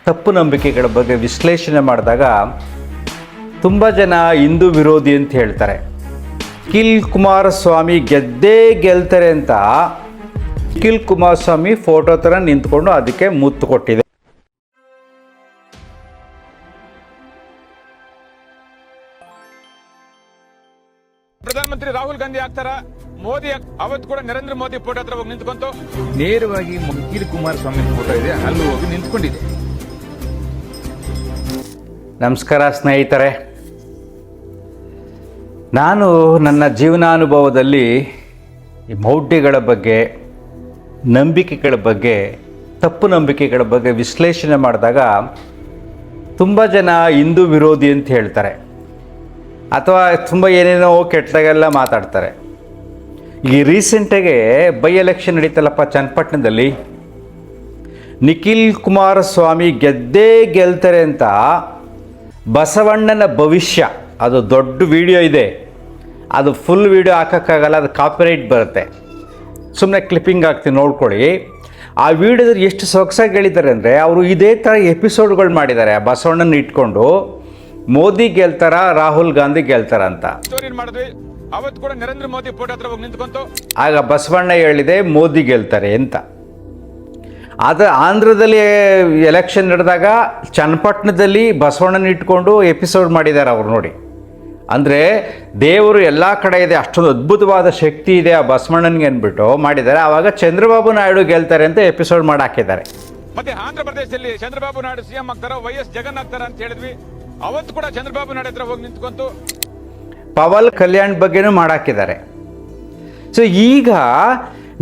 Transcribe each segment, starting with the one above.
ತಪ್ಪು ನಂಬಿಕೆಗಳ ಬಗ್ಗೆ ವಿಶ್ಲೇಷಣೆ ಮಾಡಿದಾಗ ತುಂಬ ಜನ ಹಿಂದೂ ವಿರೋಧಿ ಅಂತ ಹೇಳ್ತಾರೆ. ನಿಖಿಲ್ ಕುಮಾರಸ್ವಾಮಿ ಗೆದ್ದೇ ಗೆಲ್ತಾರೆ ಅಂತ ನಿಖಿಲ್ ಕುಮಾರಸ್ವಾಮಿ ಫೋಟೋ ಥರ ನಿಂತ್ಕೊಂಡು ಅದಕ್ಕೆ ಮುತ್ತು ಕೊಟ್ಟಿದೆ. ಪ್ರಧಾನಮಂತ್ರಿ ರಾಹುಲ್ ಗಾಂಧಿ ಆಗ್ತಾರ, ಮೋದಿ ಅವತ್ತು ಕೂಡ ನರೇಂದ್ರ ಮೋದಿ ಫೋಟೋ ಹತ್ರ ಹೋಗಿ ನಿಂತ್ಕೊಂತು ನೇರವಾಗಿ ನಿಖಿಲ್ ಕುಮಾರಸ್ವಾಮಿ ಫೋಟೋ ಇದೆ, ಅಲ್ಲಿ ಹೋಗಿ ನಿಂತ್ಕೊಂಡಿದೆ. ನಮಸ್ಕಾರ ಸ್ನೇಹಿತರೆ, ನಾನು ನನ್ನ ಜೀವನಾನುಭವದಲ್ಲಿ ಈ ಮೌಢ್ಯಗಳ ಬಗ್ಗೆ, ನಂಬಿಕೆಗಳ ಬಗ್ಗೆ, ತಪ್ಪು ನಂಬಿಕೆಗಳ ಬಗ್ಗೆ ವಿಶ್ಲೇಷಣೆ ಮಾಡಿದಾಗ ತುಂಬ ಜನ ಹಿಂದೂ ವಿರೋಧಿ ಅಂತ ಹೇಳ್ತಾರೆ ಅಥವಾ ತುಂಬ ಏನೇನೋ ಕೆಟ್ಟದಾಗೆಲ್ಲ ಮಾತಾಡ್ತಾರೆ. ಈ ರೀಸೆಂಟಾಗೆ ಬೈ ಎಲೆಕ್ಷನ್ ನಡೀತಲ್ಲಪ್ಪ ಚನ್ನಪಟ್ಟಣದಲ್ಲಿ, ನಿಖಿಲ್ ಕುಮಾರಸ್ವಾಮಿ ಗೆದ್ದೇ ಗೆಲ್ತಾರೆ ಅಂತ ಬಸವಣ್ಣನ ಭವಿಷ್ಯ, ಅದು ದೊಡ್ಡ ವಿಡಿಯೋ ಇದೆ, ಅದು ಫುಲ್ ವಿಡಿಯೋ ಹಾಕೋಕ್ಕಾಗಲ್ಲ, ಅದು ಕಾಪಿರೈಟ್ ಬರುತ್ತೆ, ಸುಮ್ಮನೆ ಕ್ಲಿಪ್ಪಿಂಗ್ ಹಾಕ್ತೀನಿ ನೋಡ್ಕೊಳ್ಳಿ. ಆ ವಿಡಿಯೋದಲ್ಲಿ ಎಷ್ಟು ಸೊಗಸಾಗಿ ಹೇಳಿದ್ದಾರೆ ಅಂದರೆ, ಅವರು ಇದೇ ಥರ ಎಪಿಸೋಡ್ಗಳು ಮಾಡಿದ್ದಾರೆ. ಆ ಬಸವಣ್ಣನ ಇಟ್ಕೊಂಡು ಮೋದಿ ಗೆಲ್ತಾರ, ರಾಹುಲ್ ಗಾಂಧಿ ಗೆಲ್ತಾರ ಅಂತ ಮಾಡಿದ್ವಿ. ಅವತ್ತು ಕೂಡ ನರೇಂದ್ರ ಮೋದಿ ಫೋಟೋ ಹತ್ರ ಹೋಗಿ ನಿಂತ್ಕೊಂತು ಆಗ ಬಸವಣ್ಣ ಹೇಳಿದೆ ಮೋದಿ ಗೆಲ್ತಾರೆ ಅಂತ. ಅದು ಆಂಧ್ರದಲ್ಲಿ ಎಲೆಕ್ಷನ್ ನಡೆದಾಗ ಚನ್ನಪಟ್ಟಣದಲ್ಲಿ ಬಸವಣ್ಣನ ಇಟ್ಕೊಂಡು ಎಪಿಸೋಡ್ ಮಾಡಿದ್ದಾರೆ ಅವ್ರು. ನೋಡಿ, ಅಂದರೆ ದೇವರು ಎಲ್ಲ ಕಡೆ ಇದೆ, ಅಷ್ಟೊಂದು ಅದ್ಭುತವಾದ ಶಕ್ತಿ ಇದೆ ಆ ಬಸವಣ್ಣನಿಗೆ ಅಂದ್ಬಿಟ್ಟು ಮಾಡಿದ್ದಾರೆ. ಆವಾಗ ಚಂದ್ರಬಾಬು ನಾಯ್ಡು ಗೆಲ್ತಾರೆ ಅಂತ ಎಪಿಸೋಡ್ ಮಾಡಿ ಹಾಕಿದ್ದಾರೆ. ಮತ್ತೆ ಆಂಧ್ರ ಪ್ರದೇಶದಲ್ಲಿ ಚಂದ್ರಬಾಬು ನಾಯ್ಡು ಸಿಎಂ ಆಗ್ತಾರ, ವೈಎಸ್ ಜಗನ್ ಆಗ್ತಾರ ಅಂತ ಹೇಳಿದ್ವಿ. ಅವತ್ತು ಕೂಡ ಚಂದ್ರಬಾಬು ನಾಯ್ಡು ಹತ್ರ ಹೋಗಿ ನಿಂತ್ಕೊಂತು ಪವನ್ ಕಲ್ಯಾಣ್ ಬಗ್ಗೆನೂ ಮಾಡಾಕಿದ್ದಾರೆ. ಸೊ ಈಗ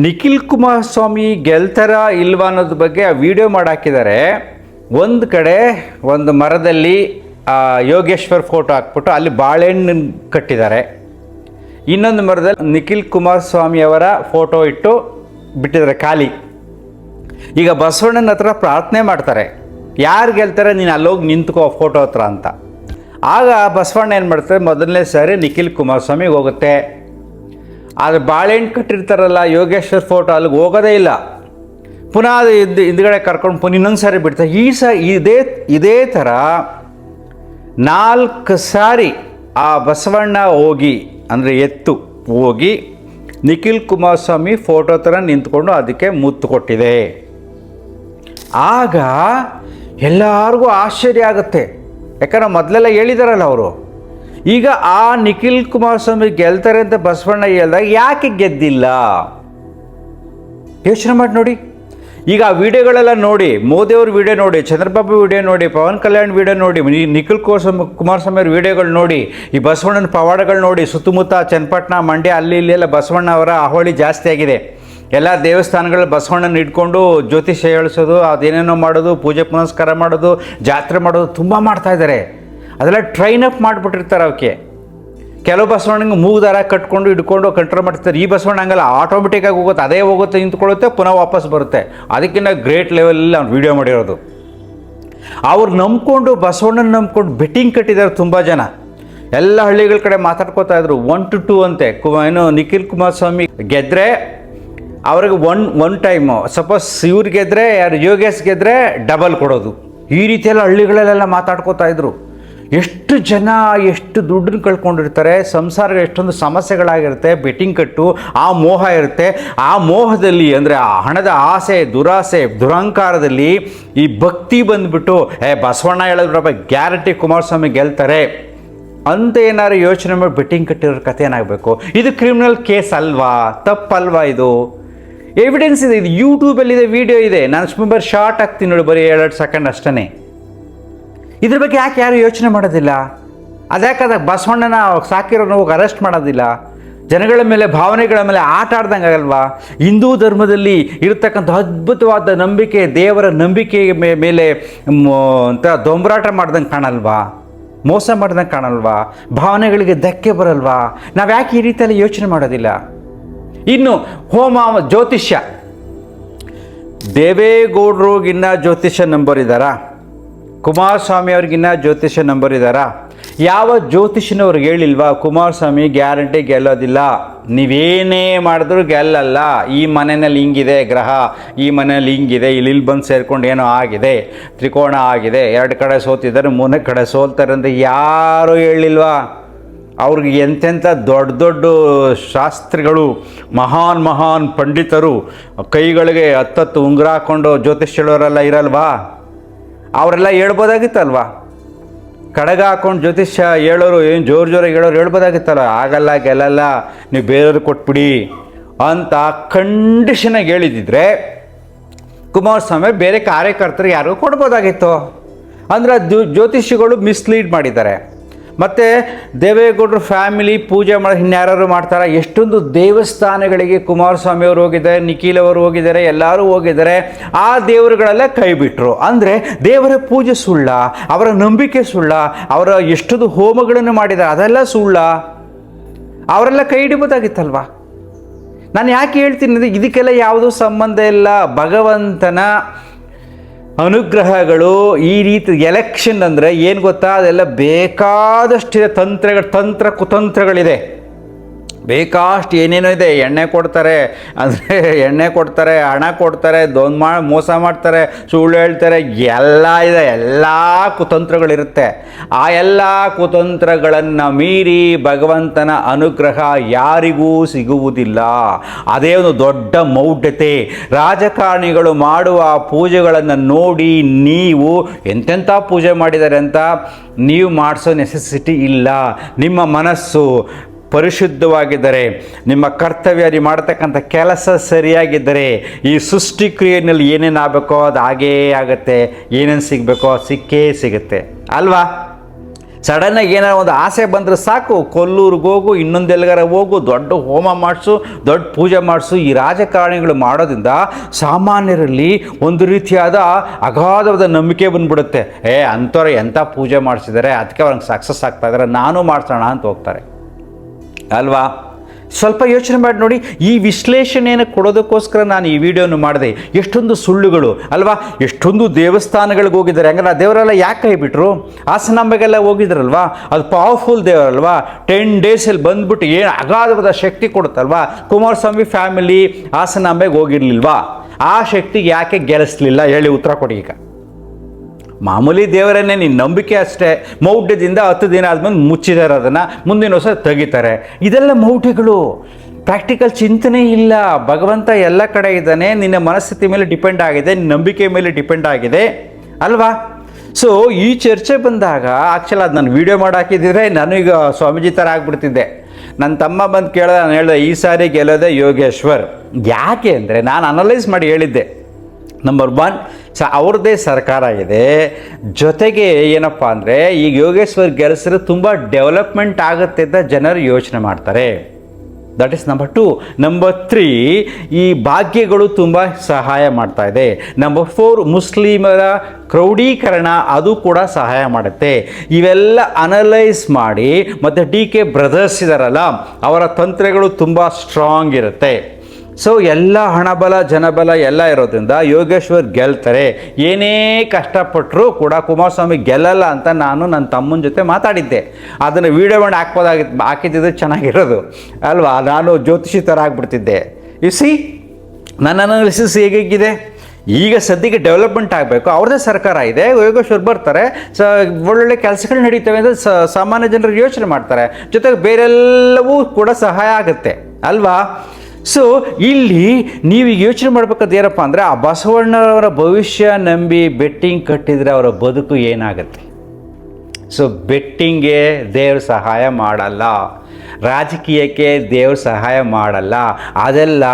ನಿಖಿಲ್ ಕುಮಾರಸ್ವಾಮಿ ಗೆಲ್ತಾರ ಇಲ್ವಾ ಅನ್ನೋದ್ರ ಬಗ್ಗೆ ಆ ವಿಡಿಯೋ ಮಾಡಾಕಿದ್ದಾರೆ. ಒಂದು ಕಡೆ ಒಂದು ಮರದಲ್ಲಿ ಯೋಗೇಶ್ವರ್ ಫೋಟೋ ಹಾಕ್ಬಿಟ್ಟು ಅಲ್ಲಿ ಬಾಳೆಹಣ್ಣು ಕಟ್ಟಿದ್ದಾರೆ. ಇನ್ನೊಂದು ಮರದಲ್ಲಿ ನಿಖಿಲ್ ಕುಮಾರಸ್ವಾಮಿ ಅವರ ಫೋಟೋ ಇಟ್ಟು ಬಿಟ್ಟಿದ್ದಾರೆ ಖಾಲಿ. ಈಗ ಬಸವಣ್ಣನ ಹತ್ರ ಪ್ರಾರ್ಥನೆ ಮಾಡ್ತಾರೆ, ಯಾರು ಗೆಲ್ತಾರೆ ನೀನು ಅಲ್ಲೋಗಿ ನಿಂತ್ಕೋ ಫೋಟೋ ಹತ್ರ ಅಂತ. ಆಗ ಬಸವಣ್ಣ ಏನು ಮಾಡ್ತಾರೆ, ಮೊದಲನೇ ಸಾರಿ ನಿಖಿಲ್ ಕುಮಾರಸ್ವಾಮಿಗೆ ಹೋಗುತ್ತೆ. ಆದರೆ ಬಾಳೆಹಣ್ಣು ಕಟ್ಟಿರ್ತಾರಲ್ಲ ಯೋಗೇಶ್ವರ್ ಫೋಟೋ, ಅಲ್ಲಿಗೆ ಹೋಗೋದೇ ಇಲ್ಲ. ಪುನಃ ಅದು ಹಿಂದ್ಗಡೆ ಕರ್ಕೊಂಡು ಇನ್ನೊಂದು ಸಾರಿ ಬಿಡ್ತಾರೆ. ಇದೇ ಥರ 4 ಸಾರಿ ಆ ಬಸವಣ್ಣ ಹೋಗಿ, ಅಂದರೆ ಎತ್ತು ಹೋಗಿ ನಿಖಿಲ್ ಕುಮಾರಸ್ವಾಮಿ ಫೋಟೋ ಥರ ನಿಂತ್ಕೊಂಡು ಅದಕ್ಕೆ ಮುತ್ತು ಕೊಟ್ಟಿದೆ. ಆಗ ಎಲ್ಲರಿಗೂ ಆಶ್ಚರ್ಯ ಆಗುತ್ತೆ, ಯಾಕಂದ್ರೆ ಮೊದಲೆಲ್ಲ ಹೇಳಿದಾರಲ್ಲ ಅವರು. ಈಗ ಆ ನಿಖಿಲ್ ಕುಮಾರಸ್ವಾಮಿ ಗೆಲ್ತಾರೆ ಅಂತ ಬಸವಣ್ಣ ಹೇಳ್ದಾಗ ಯಾಕೆ ಗೆದ್ದಿಲ್ಲ ಯೋಚನೆ ಮಾಡಿ ನೋಡಿ. ಈಗ ಆ ವಿಡಿಯೋಗಳೆಲ್ಲ ನೋಡಿ, ಮೋದಿಯವ್ರ ವಿಡಿಯೋ ನೋಡಿ, ಚಂದ್ರಬಾಬು ವಿಡಿಯೋ ನೋಡಿ, ಪವನ್ ಕಲ್ಯಾಣ್ ವಿಡಿಯೋ ನೋಡಿ, ನಿಖಿಲ್ ಕುಮಾರಸ್ವಾಮಿ ಅವ್ರ ವಿಡಿಯೋಗಳು ನೋಡಿ, ಈ ಬಸವಣ್ಣನ ಪವಾಡಗಳು ನೋಡಿ. ಸುತ್ತಮುತ್ತ ಚನ್ನಪಟ್ಟಣ, ಮಂಡ್ಯ ಅಲ್ಲಿ ಇಲ್ಲಿ ಎಲ್ಲ ಬಸವಣ್ಣ ಅವರ ಅಹೋಳಿ ಜಾಸ್ತಿ ಆಗಿದೆ. ಎಲ್ಲ ದೇವಸ್ಥಾನಗಳು ಬಸವಣ್ಣನ ಇಟ್ಕೊಂಡು ಜ್ಯೋತಿಷ್ಯ ಹೇಳಿಸೋದು, ಅದೇನೇನೋ ಮಾಡೋದು, ಪೂಜೆ ಪುನಸ್ಕಾರ ಮಾಡೋದು, ಜಾತ್ರೆ ಮಾಡೋದು ತುಂಬ ಮಾಡ್ತಾಯಿದ್ದಾರೆ. ಅದೆಲ್ಲ ಟ್ರೈನ್ ಅಪ್ ಮಾಡಿಬಿಟ್ಟಿರ್ತಾರೆ ಅವಕ್ಕೆ. ಕೆಲವು ಬಸವಣ್ಣಂಗೆ ಮೂಗುದಾರ ಕಟ್ಕೊಂಡು ಹಿಡ್ಕೊಂಡು ಕಂಟ್ರೋಲ್ ಮಾಡ್ತಾರೆ. ಈ ಬಸವಣ್ಣ ಹಂಗಲ್ಲ, ಆಟೋಮೆಟಿಕ್ಕಾಗಿ ಹೋಗುತ್ತೆ, ಅದೇ ಹೋಗುತ್ತೆ, ನಿಂತ್ಕೊಳ್ಳುತ್ತೆ, ಪುನಃ ವಾಪಸ್ ಬರುತ್ತೆ. ಅದಕ್ಕಿಂತ ಗ್ರೇಟ್ ಲೆವೆಲಲ್ಲಿ ಅವ್ನು ವೀಡಿಯೋ ಮಾಡಿರೋದು. ಅವ್ರು ನಂಬ್ಕೊಂಡು ಬಸವಣ್ಣನ ನಂಬ್ಕೊಂಡು ಬೆಟ್ಟಿಂಗ್ ಕಟ್ಟಿದ್ದಾರೆ ತುಂಬ ಜನ. ಎಲ್ಲ ಹಳ್ಳಿಗಳ ಕಡೆ ಮಾತಾಡ್ಕೋತಾ ಇದ್ರು 1 to 2 ಅಂತೆ. ಏನು ನಿಖಿಲ್ ಕುಮಾರಸ್ವಾಮಿ ಗೆದ್ದರೆ ಅವ್ರಿಗೆ ಒನ್ ಟೈಮು, ಸಪೋಸ್ ಇವ್ರು ಗೆದ್ದರೆ ಯಾರು ಯೋಗೇಶ್ ಗೆದ್ದರೆ ಡಬಲ್ ಕೊಡೋದು. ಈ ರೀತಿಯೆಲ್ಲ ಹಳ್ಳಿಗಳಲ್ಲೆಲ್ಲ ಮಾತಾಡ್ಕೋತಾ ಇದ್ರು. ಎಷ್ಟು ಜನ ಎಷ್ಟು ದುಡ್ಡನ್ನು ಕಳ್ಕೊಂಡಿರ್ತಾರೆ, ಸಂಸಾರ ಎಷ್ಟೊಂದು ಸಮಸ್ಯೆಗಳಾಗಿರುತ್ತೆ, ಬೆಟ್ಟಿಂಗ್ ಕಟ್ಟು ಆ ಮೋಹ ಇರುತ್ತೆ. ಆ ಮೋಹದಲ್ಲಿ ಅಂದರೆ ಆ ಹಣದ ಆಸೆ, ದುರಾಸೆ, ದುರಹಂಕಾರದಲ್ಲಿ ಈ ಭಕ್ತಿ ಬಂದುಬಿಟ್ಟು ಬಸವಣ್ಣ ಹೇಳಿದ್ರಪ್ಪ ಗ್ಯಾರಂಟಿ ಕುಮಾರಸ್ವಾಮಿ ಗೆಲ್ತಾರೆ ಅಂತ ಏನಾದ್ರು ಯೋಚನೆ ಮಾಡಿ ಬೆಟ್ಟಿಂಗ್ ಕಟ್ಟಿರೋ ಕಥೆ ಏನಾಗಬೇಕು? ಇದು ಕ್ರಿಮಿನಲ್ ಕೇಸ್ ಅಲ್ವಾ? ತಪ್ಪಲ್ವಾ? ಇದು ಎವಿಡೆನ್ಸ್ ಇದೆ, ಇದು ಯೂಟ್ಯೂಬಲ್ಲಿದೆ, ವಿಡಿಯೋ ಇದೆ. ನಾನು ಸುಮ್ಮನೆ ಶಾರ್ಟ್ ಹಾಕ್ತೀನಿ ನೋಡಿ, ಬರೀ 2 ಸೆಕೆಂಡ್ ಅಷ್ಟೇ. ಇದ್ರ ಬಗ್ಗೆ ಯಾಕೆ ಯಾರು ಯೋಚನೆ ಮಾಡೋದಿಲ್ಲ? ಅದ್ಯಾಕಾದಾಗ ಬಸವಣ್ಣನ ಸಾಕಿರೋನು ಹೋಗಿ ಅರೆಸ್ಟ್ ಮಾಡೋದಿಲ್ಲ? ಜನಗಳ ಮೇಲೆ, ಭಾವನೆಗಳ ಮೇಲೆ ಆಟ ಆಡ್ದಂಗೆ ಆಗಲ್ವಾ? ಹಿಂದೂ ಧರ್ಮದಲ್ಲಿ ಇರತಕ್ಕಂಥ ಅದ್ಭುತವಾದ ನಂಬಿಕೆ, ದೇವರ ನಂಬಿಕೆ ಮೇಲೆ ಅಂತ ದೊಂಬರಾಟ ಮಾಡ್ದಂಗೆ ಕಾಣಲ್ವಾ? ಮೋಸ ಮಾಡ್ದಂಗೆ ಕಾಣಲ್ವಾ? ಭಾವನೆಗಳಿಗೆ ಧಕ್ಕೆ ಬರಲ್ವಾ? ನಾವು ಯಾಕೆ ಈ ರೀತಿಯಲ್ಲಿ ಯೋಚನೆ ಮಾಡೋದಿಲ್ಲ? ಇನ್ನು ಹೋಮ, ಜ್ಯೋತಿಷ್ಯ, ದೇವೇಗೌಡರಿಗಿನ್ನ ಜ್ಯೋತಿಷ್ಯ ನಂಬರ್ ಇದ್ದಾರಾ? ಕುಮಾರಸ್ವಾಮಿ ಅವ್ರಿಗಿನ್ನ ಜ್ಯೋತಿಷ್ಯ ನಂಬರ್ ಇದ್ದಾರಾ? ಯಾವ ಜ್ಯೋತಿಷನವ್ರಿಗೆ ಹೇಳಿಲ್ವಾ ಕುಮಾರಸ್ವಾಮಿ ಗ್ಯಾರಂಟಿ ಗೆಲ್ಲೋದಿಲ್ಲ, ನೀವೇನೇ ಮಾಡಿದ್ರು ಗೆಲ್ಲಲ್ಲ, ಈ ಮನೆಯಲ್ಲಿ ಹಿಂಗಿದೆ ಗ್ರಹ, ಈ ಮನೆಯಲ್ಲಿ ಹಿಂಗಿದೆ, ಇಲ್ಲಿ ಬಂದು ಸೇರ್ಕೊಂಡು ಏನೋ ಆಗಿದೆ, ತ್ರಿಕೋಣ ಆಗಿದೆ, 2 ಕಡೆ ಸೋತಿದ್ದಾರೆ, 3ನೇ ಕಡೆ ಸೋಲ್ತಾರೆ ಅಂತ ಯಾರೂ ಹೇಳಿಲ್ವಾ? ಅವ್ರಿಗೆ ಎಂತೆಂಥ ದೊಡ್ಡ ದೊಡ್ಡ ಶಾಸ್ತ್ರಿಗಳು, ಮಹಾನ್ ಪಂಡಿತರು, ಕೈಗಳಿಗೆ 10 ಉಂಗುರ ಹಾಕ್ಕೊಂಡು ಜ್ಯೋತಿಷ್ ಹೇಳೋರೆಲ್ಲ ಇರಲ್ವಾ? ಅವರೆಲ್ಲ ಹೇಳ್ಬೋದಾಗಿತ್ತಲ್ವಾ? ಕಡಗ ಹಾಕೊಂಡು ಜ್ಯೋತಿಷ್ಯ ಹೇಳೋರು ಏನು ಜೋರಾಗಿ ಹೇಳೋರು ಹೇಳ್ಬೋದಾಗಿತ್ತಲ್ಲ, ಆಗಲ್ಲ ಗೆಲ್ಲಲ್ಲ, ನೀವು ಬೇರೆಯವ್ರಿಗೆ ಕೊಟ್ಬಿಡಿ ಅಂತ ಕಂಡೀಷನಾಗಿ ಹೇಳಿದಿದ್ರೆ ಕುಮಾರಸ್ವಾಮಿ ಬೇರೆ ಕಾರ್ಯಕರ್ತರಿಗೆ ಯಾರಿಗೂ ಕೊಡ್ಬೋದಾಗಿತ್ತು. ಅಂದರೆ ಜ್ಯೋತಿಷಿಗಳು ಮಿಸ್ಲೀಡ್ ಮಾಡಿದ್ದಾರೆ. ಮತ್ತು ದೇವೇಗೌಡರು ಫ್ಯಾಮಿಲಿ ಪೂಜೆ ಮಾಡಿ ಇನ್ಯಾರು ಮಾಡ್ತಾರೆ? ಎಷ್ಟೊಂದು ದೇವಸ್ಥಾನಗಳಿಗೆ ಕುಮಾರಸ್ವಾಮಿ ಅವರು ಹೋಗಿದ್ದಾರೆ, ನಿಖಿಲ್ ಅವರು ಹೋಗಿದ್ದಾರೆ, ಎಲ್ಲರೂ ಹೋಗಿದ್ದಾರೆ. ಆ ದೇವರುಗಳೆಲ್ಲ ಕೈ ಬಿಟ್ಟರು. ಅಂದರೆ ದೇವರ ಪೂಜೆ ಸುಳ್ಳ, ಅವರ ನಂಬಿಕೆ ಸುಳ್ಳ, ಅವರ ಎಷ್ಟೊಂದು ಹೋಮಗಳನ್ನು ಮಾಡಿದ್ದಾರೆ ಅದೆಲ್ಲ ಸುಳ್ಳ. ಅವರೆಲ್ಲ ಕೈ ಹಿಡಿಬೋದಾಗಿತ್ತಲ್ವ? ನಾನು ಯಾಕೆ ಹೇಳ್ತೀನಿ, ಇದಕ್ಕೆಲ್ಲ ಯಾವುದೂ ಸಂಬಂಧ ಇಲ್ಲ. ಭಗವಂತನ ಅನುಗ್ರಹಗಳು ಈ ರೀತಿ ಎಲೆಕ್ಷನ್ ಅಂದರೆ ಏನು ಗೊತ್ತಾ, ಅದೆಲ್ಲ ಬೇಕಾದಷ್ಟಿದೆ, ತಂತ್ರ ಕುತಂತ್ರಗಳಿದೆ, ಬೇಕಾಷ್ಟು ಏನೇನೋ ಇದೆ. ಎಣ್ಣೆ ಕೊಡ್ತಾರೆ, ಅಂದರೆ ಎಣ್ಣೆ ಕೊಡ್ತಾರೆ, ಹಣ ಕೊಡ್ತಾರೆ, ಮೋಸ ಮಾಡ್ತಾರೆ, ಸುಳ್ಳು ಹೇಳ್ತಾರೆ, ಎಲ್ಲ ಇದೆ, ಎಲ್ಲ ಕುತಂತ್ರಗಳಿರುತ್ತೆ. ಆ ಎಲ್ಲ ಕುತಂತ್ರಗಳನ್ನು ಮೀರಿ ಭಗವಂತನ ಅನುಗ್ರಹ ಯಾರಿಗೂ ಸಿಗುವುದಿಲ್ಲ. ಅದೇ ಒಂದು ದೊಡ್ಡ ಮೌಢ್ಯತೆ. ರಾಜಕಾರಣಿಗಳು ಮಾಡುವ ಪೂಜೆಗಳನ್ನು ನೋಡಿ ನೀವು ಎಂತೆಂಥ ಪೂಜೆ ಮಾಡಿದ್ದಾರೆ ಅಂತ ನೀವು ಮಾಡಿಸೋ ನೆಸೆಸಿಟಿ ಇಲ್ಲ. ನಿಮ್ಮ ಮನಸ್ಸು ಪರಿಶುದ್ಧವಾಗಿದ್ದರೆ, ನಿಮ್ಮ ಕರ್ತವ್ಯ ನೀವು ಮಾಡತಕ್ಕಂಥ ಕೆಲಸ ಸರಿಯಾಗಿದ್ದರೆ, ಈ ಸೃಷ್ಟಿ ಕ್ರಿಯೆಯಲ್ಲಿ ಏನೇನು ಆಗಬೇಕೋ ಅದು ಹಾಗೇ ಆಗುತ್ತೆ, ಏನೇನು ಸಿಗಬೇಕೋ ಅದು ಸಿಕ್ಕೇ ಸಿಗುತ್ತೆ ಅಲ್ವಾ? ಸಡನ್ನಾಗಿ ಏನಾರು ಒಂದು ಆಸೆ ಬಂದರೆ ಸಾಕು, ಕೊಲ್ಲೂರಿಗೆ ಹೋಗು, ಇನ್ನೊಂದೆಲ್ಗಾರ ಹೋಗು, ದೊಡ್ಡ ಹೋಮ ಮಾಡಿಸು, ದೊಡ್ಡ ಪೂಜೆ ಮಾಡಿಸು. ಈ ರಾಜಕಾರಣಿಗಳು ಮಾಡೋದ್ರಿಂದ ಸಾಮಾನ್ಯರಲ್ಲಿ ಒಂದು ರೀತಿಯಾದ ಅಗಾಧವಾದ ನಂಬಿಕೆ ಬಂದ್ಬಿಡುತ್ತೆ. ಅಂಥವ್ರು ಎಂಥ ಪೂಜೆ ಮಾಡಿಸಿದ್ದಾರೆ, ಅದಕ್ಕೆ ಅವ್ರಿಗೆ ಸಕ್ಸಸ್ ಆಗ್ತಾ ಇದ್ದಾರೆ, ನಾನು ಮಾಡಿಸೋಣ ಅಂತ ಹೋಗ್ತಾರೆ ಅಲ್ವಾ? ಸ್ವಲ್ಪ ಯೋಚನೆ ಮಾಡಿ ನೋಡಿ. ಈ ವಿಶ್ಲೇಷಣೆಯನ್ನು ಕೊಡೋದಕ್ಕೋಸ್ಕರ ನಾನು ಈ ವಿಡಿಯೋನು ಮಾಡಿದೆ. ಎಷ್ಟೊಂದು ಸುಳ್ಳುಗಳು ಅಲ್ವಾ? ಎಷ್ಟೊಂದು ದೇವಸ್ಥಾನಗಳಿಗೆ ಹೋಗಿದ್ದಾರೆ. ಹಂಗಾರೆ ಆ ದೇವರೆಲ್ಲ ಯಾಕೆ ಕೈ ಬಿಟ್ಟರು? ಹಾಸನಾಂಬೆಗೆಲ್ಲ ಹೋಗಿದ್ರಲ್ವಾ? ಅದು ಪವರ್ಫುಲ್ ದೇವರಲ್ವಾ? 10 ಡೇಸಲ್ಲಿ ಬಂದ್ಬಿಟ್ಟು ಏನು ಅಗಾಧವಾದ ಶಕ್ತಿ ಕೊಡುತ್ತಲ್ವಾ? ಕುಮಾರಸ್ವಾಮಿ ಫ್ಯಾಮಿಲಿ ಹಾಸನಾಂಬೆಗೆ ಹೋಗಿರ್ಲಿಲ್ವಾ? ಆ ಶಕ್ತಿಗೆ ಯಾಕೆ ಗೆಲ್ಲಿಸ್ಲಿಲ್ಲ ಹೇಳಿ? ಉತ್ತರ ಕೊಡಿ. ಈಗ ಮಾಮೂಲಿ ದೇವರನ್ನೇ, ನಿನ್ನ ನಂಬಿಕೆ ಅಷ್ಟೇ. ಮೌಢ್ಯದಿಂದ 10 ದಿನ ಆದ್ಮೇಲೆ ಮುಚ್ಚಿದ್ದಾರೆ, ಅದನ್ನು ಮುಂದಿನ ವರ್ಷ ತೆಗಿತಾರೆ. ಇದೆಲ್ಲ ಮೌಢ್ಯಗಳು, ಪ್ರಾಕ್ಟಿಕಲ್ ಚಿಂತನೆ ಇಲ್ಲ. ಭಗವಂತ ಎಲ್ಲ ಕಡೆ ಇದ್ದಾನೆ, ನಿನ್ನ ಮನಸ್ಥಿತಿ ಮೇಲೆ ಡಿಪೆಂಡ್ ಆಗಿದೆ, ನಿನ್ನ ನಂಬಿಕೆ ಮೇಲೆ ಡಿಪೆಂಡ್ ಆಗಿದೆ ಅಲ್ವಾ? ಸೊ ಈ ಚರ್ಚೆ ಬಂದಾಗ ಆ್ಯಕ್ಚುಲಿ ಅದು ನಾನು ವೀಡಿಯೋ ಮಾಡಿ ಹಾಕಿದ್ದಿದ್ರೆ ನಾನು ಈಗ ಸ್ವಾಮೀಜಿ ಥರ ಆಗಿಬಿಡ್ತಿದ್ದೆ. ನನ್ನ ತಮ್ಮ ಬಂದು ಕೇಳಿದ, ನಾನು ಹೇಳಿದೆ ಈ ಸಾರಿ ಗೆಲ್ಲೋದೆ ಯೋಗೇಶ್ವರ್. ಯಾಕೆ ಅಂದರೆ ನಾನು ಅನಲೈಸ್ ಮಾಡಿ ಹೇಳಿದ್ದೆ. ನಂಬರ್ 1, ಅವ್ರದ್ದೇ ಸರ್ಕಾರ ಇದೆ, ಜೊತೆಗೆ ಏನಪ್ಪ ಅಂದರೆ ಈಗ ಯೋಗೇಶ್ವರ್ ಗೆಲ್ಲಿಸಿದ್ರೆ ತುಂಬ ಡೆವಲಪ್ಮೆಂಟ್ ಆಗುತ್ತೆ ಅಂತ ಜನರು ಯೋಚನೆ ಮಾಡ್ತಾರೆ. That is number 2. ನಂಬರ್ 3, ಈ ಭಾಗ್ಯಗಳು ತುಂಬ ಸಹಾಯ ಮಾಡ್ತಾ ಇದೆ. ನಂಬರ್ 4, ಮುಸ್ಲಿಮರ ಕ್ರೌಢೀಕರಣ ಅದು ಕೂಡ ಸಹಾಯ ಮಾಡುತ್ತೆ. ಇವೆಲ್ಲ ಅನಲೈಸ್ ಮಾಡಿ, ಮತ್ತು DK ಬ್ರದರ್ಸ್ ಇದ್ದಾರಲ್ಲ, ಅವರ ತಂತ್ರಗಳು ತುಂಬ ಸ್ಟ್ರಾಂಗ್ ಇರುತ್ತೆ. ಸೊ ಎಲ್ಲ ಹಣಬಲ ಜನಬಲ ಎಲ್ಲ ಇರೋದ್ರಿಂದ ಯೋಗೇಶ್ವರ್ ಗೆಲ್ತಾರೆ. ಏನೇ ಕಷ್ಟಪಟ್ಟರೂ ಕೂಡ ಕುಮಾರಸ್ವಾಮಿ ಗೆಲ್ಲಲ್ಲ ಅಂತ ನಾನು ನನ್ನ ತಮ್ಮನ ಜೊತೆ ಮಾತಾಡಿದ್ದೆ. ಅದನ್ನು ವೀಡಿಯೋ ಮಾಡಿ ಹಾಕಿದ್ದಿದ್ರೆ ಚೆನ್ನಾಗಿರೋದು ಅಲ್ವಾ? ನಾನು ಜ್ಯೋತಿಷಿ ಥರ ಆಗಿಬಿಡ್ತಿದ್ದೆ. ಯು ಸಿ, ನನ್ನ ಅನಾಲಿಸಿಸ್ ಹೇಗಿದೆ? ಈಗ ಸದ್ಯಕ್ಕೆ ಡೆವಲಪ್ಮೆಂಟ್ ಆಗಬೇಕು, ಅವ್ರದ್ದೇ ಸರ್ಕಾರ ಇದೆ, ಯೋಗೇಶ್ವರ್ ಬರ್ತಾರೆ, ಒಳ್ಳೊಳ್ಳೆ ಕೆಲಸಗಳು ನಡೀತವೆ ಅಂದರೆ ಸಾಮಾನ್ಯ ಜನರು ಯೋಚನೆ ಮಾಡ್ತಾರೆ, ಜೊತೆಗೆ ಬೇರೆಲ್ಲವೂ ಕೂಡ ಸಹಾಯ ಆಗುತ್ತೆ ಅಲ್ವಾ? ಸೊ ಇಲ್ಲಿ ನೀವೀಗ ಯೋಚನೆ ಮಾಡಬೇಕಾದ ಏನಪ್ಪ ಅಂದರೆ, ಆ ಬಸವಣ್ಣವರ ಭವಿಷ್ಯ ನಂಬಿ ಬೆಟ್ಟಿಂಗ್ ಕಟ್ಟಿದರೆ ಅವರ ಬದುಕು ಏನಾಗುತ್ತೆ? ಸೊ ಬೆಟ್ಟಿಂಗ್ಗೆ ದೇವ್ರ ಸಹಾಯ ಮಾಡಲ್ಲ, ರಾಜಕೀಯಕ್ಕೆ ದೇವ್ರ ಸಹಾಯ ಮಾಡಲ್ಲ. ಅದೆಲ್ಲ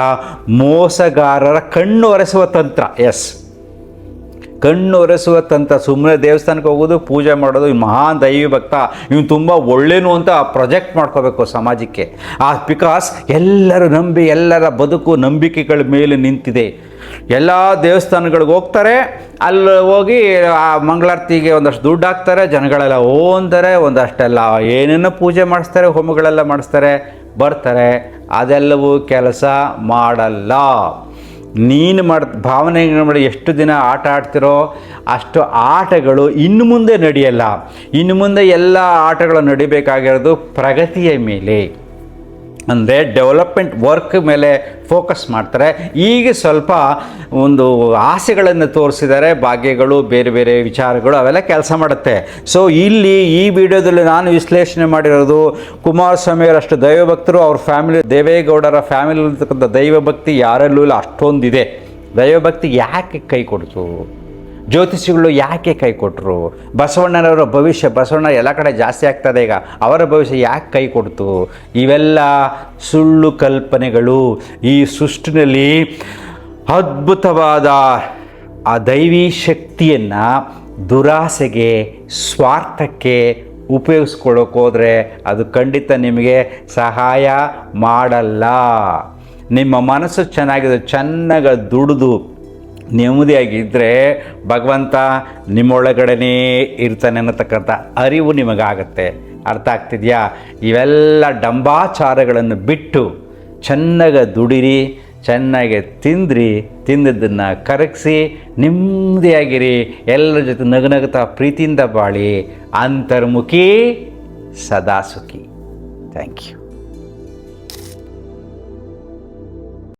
ಮೋಸಗಾರರ ಕಣ್ಣು ಒರೆಸುವ ತಂತ್ರ. ಎಸ್, ಕಣ್ಣು ಒರೆಸುವ ತಂತ್ರ. ಸುಮ್ಮನೆ ದೇವಸ್ಥಾನಕ್ಕೆ ಹೋಗೋದು, ಪೂಜೆ ಮಾಡೋದು, ಇವ್ನು ಮಹಾನ್ ದೈವಿ ಭಕ್ತ, ಇವನು ತುಂಬ ಒಳ್ಳೆಯನು ಅಂತ ಪ್ರೊಜೆಕ್ಟ್ ಮಾಡ್ಕೋಬೇಕು ಸಮಾಜಕ್ಕೆ. ಬಿಕಾಸ್ ಎಲ್ಲರೂ ನಂಬಿ, ಎಲ್ಲರ ಬದುಕು ನಂಬಿಕೆಗಳ ಮೇಲೆ ನಿಂತಿದೆ. ಎಲ್ಲ ದೇವಸ್ಥಾನಗಳಿಗೆ ಹೋಗ್ತಾರೆ, ಅಲ್ಲಿ ಹೋಗಿ ಆ ಮಂಗಳಾರತಿಗೆ ಒಂದಷ್ಟು ದುಡ್ಡು ಹಾಕ್ತಾರೆ, ಜನಗಳೆಲ್ಲ ಅಂತಾರೆ, ಒಂದಷ್ಟೆಲ್ಲ ಏನೇನೋ ಪೂಜೆ ಮಾಡಿಸ್ತಾರೆ, ಹೋಮಗಳೆಲ್ಲ ಮಾಡಿಸ್ತಾರೆ, ಬರ್ತಾರೆ. ಅದೆಲ್ಲವೂ ಕೆಲಸ ಮಾಡಲ್ಲ. ನೀನು ಭಾವನೆಗಳ ಮಾಡಿ ಎಷ್ಟು ದಿನ ಆಟ ಆಡ್ತಿರೋ ಅಷ್ಟು ಆಟಗಳು ಇನ್ನು ಮುಂದೆ ನಡೆಯಲ್ಲ. ಇನ್ನು ಮುಂದೆ ಎಲ್ಲ ಆಟಗಳು ನಡಿಬೇಕಾಗಿರೋದು ಪ್ರಗತಿಯ ಮೇಲೆ, ಅಂದರೆ ಡೆವಲಪ್ಮೆಂಟ್ ವರ್ಕ್ ಮೇಲೆ ಫೋಕಸ್ ಮಾಡ್ತಾರೆ. ಈಗ ಸ್ವಲ್ಪ ಒಂದು ಆಸೆಗಳನ್ನು ತೋರಿಸಿದ್ದಾರೆ, ಭಾಗ್ಯಗಳು, ಬೇರೆ ಬೇರೆ ವಿಚಾರಗಳು ಅವೆಲ್ಲ ಕೆಲಸ ಮಾಡುತ್ತೆ. ಸೊ ಇಲ್ಲಿ ಈ ವಿಡಿಯೋದಲ್ಲಿ ನಾನು ವಿಶ್ಲೇಷಣೆ ಮಾಡಿರೋದು, ಕುಮಾರಸ್ವಾಮಿಯವರಷ್ಟು ದೈವಭಕ್ತರು ಅವ್ರ ಫ್ಯಾಮಿಲಿ, ದೇವೇಗೌಡರ ಫ್ಯಾಮಿಲಿ ಇರ್ತಕ್ಕಂಥ ದೈವಭಕ್ತಿ ಯಾರಲ್ಲೂ ಇಲ್ಲ, ಅಷ್ಟೊಂದಿದೆ. ದೈವಭಕ್ತಿ ಯಾಕೆ ಕೈ ಕೊಡ್ತು? ಜ್ಯೋತಿಷಿಗಳು ಯಾಕೆ ಕೈ ಕೊಟ್ಟರು? ಬಸವಣ್ಣನವರ ಭವಿಷ್ಯ, ಬಸವಣ್ಣ ಎಲ್ಲ ಕಡೆ ಜಾಸ್ತಿ ಆಗ್ತದೆ ಈಗ, ಅವರ ಭವಿಷ್ಯ ಯಾಕೆ ಕೈ ಕೊಡ್ತು? ಇವೆಲ್ಲ ಸುಳ್ಳು ಕಲ್ಪನೆಗಳು. ಈ ಸೃಷ್ಟಿನಲ್ಲಿ ಅದ್ಭುತವಾದ ಆ ದೈವಿ ಶಕ್ತಿಯನ್ನು ದುರಾಸೆಗೆ, ಸ್ವಾರ್ಥಕ್ಕೆ ಉಪಯೋಗಿಸ್ಕೊಳ್ಳೋಕೆ ಹೋದರೆ ಅದು ಖಂಡಿತ ನಿಮಗೆ ಸಹಾಯ ಮಾಡಲ್ಲ. ನಿಮ್ಮ ಮನಸ್ಸು ಚೆನ್ನಾಗಿ ದುಡಿದು ನೆಮ್ಮದಿಯಾಗಿದ್ದರೆ ಭಗವಂತ ನಿಮ್ಮೊಳಗಡೆನೇ ಇರ್ತಾನೆ ಅನ್ನತಕ್ಕಂಥ ಅರಿವು ನಿಮಗಾಗತ್ತೆ. ಅರ್ಥ ಆಗ್ತಿದೆಯಾ? ಇವೆಲ್ಲ ಡಂಬಾಚಾರಗಳನ್ನು ಬಿಟ್ಟು ಚೆನ್ನಾಗಿ ದುಡಿರಿ, ಚೆನ್ನಾಗಿ ತಿಂದದ್ದನ್ನು ಕರಗಿಸಿ ನೆಮ್ಮದಿಯಾಗಿರಿ, ಎಲ್ಲರ ಜೊತೆ ನಗುನಗುತ್ತಾ ಪ್ರೀತಿಯಿಂದ ಬಾಳಿ, ಅಂತರ್ಮುಖಿ ಸದಾ ಸುಖಿ. Thank you.